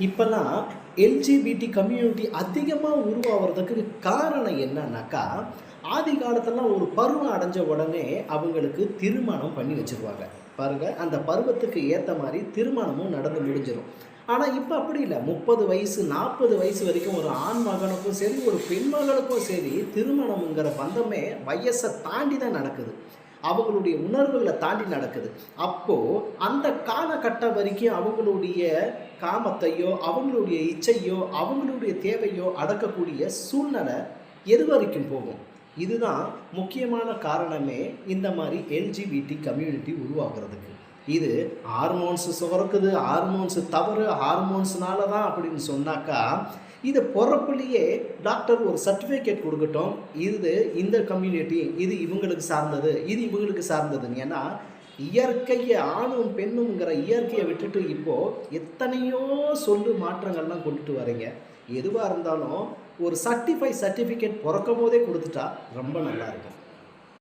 இப்போல்லாம் LGBT community அதிகமாக உருவாகிறதுக்கு காரணம் என்னன்னாக்கா, ஆதி காலத்துலலாம் ஒரு பருவம் அடைஞ்ச உடனே அவங்களுக்கு திருமணம் பண்ணி வச்சுருவாங்க. பாருங்க, அந்த பருவத்துக்கு ஏற்ற மாதிரி திருமணமும் நடந்து முடிஞ்சிடும். ஆனால் இப்போ அப்படி இல்லை. 30 வயசு 40 வயசு வரைக்கும் ஒரு ஆண் மகனுக்கும் சரி, ஒரு பெண் மகளுக்கும் சரி, திருமணம்ங்கிற பந்தமே வயசை தாண்டி தான் நடக்குது. அவங்களுடைய உணர்வுகளை தாண்டி நடக்குது. அப்போது அந்த காலகட்டம் வரைக்கும் அவங்களுடைய காமத்தையோ, அவங்களுடைய இச்சையோ, அவங்களுடைய தேவையோ அடக்கக்கூடிய சூழ்நிலை எது வரைக்கும் போகும்? இதுதான் முக்கியமான காரணமே இந்த மாதிரி எல்ஜிபிடி கம்யூனிட்டி உருவாகிறதுக்கு. இது ஹார்மோன்ஸ் சுரக்குது, ஹார்மோன்ஸ் தவறு, ஹார்மோன்ஸ்னால தான் அப்படின்னு சொன்னாக்கா, இதை பிறப்புலேயே டாக்டர் ஒரு சர்டிஃபிகேட் கொடுக்கட்டும், இது இந்த கம்யூனிட்டி, இது இவங்களுக்கு சார்ந்தது, இது இவங்களுக்கு சார்ந்ததுன்னு. ஏன்னா இயற்கையை ஆணும் பெண்ணுங்கிற இயற்கையை விட்டுட்டு இப்போது எத்தனையோ மாற்றங்கள்லாம் கொண்டுட்டு வரீங்க. எதுவாக இருந்தாலும் ஒரு சர்டிஃபிகேட் பிறக்கும் போதே கொடுத்துட்டா ரொம்ப நல்லாயிருக்கும்.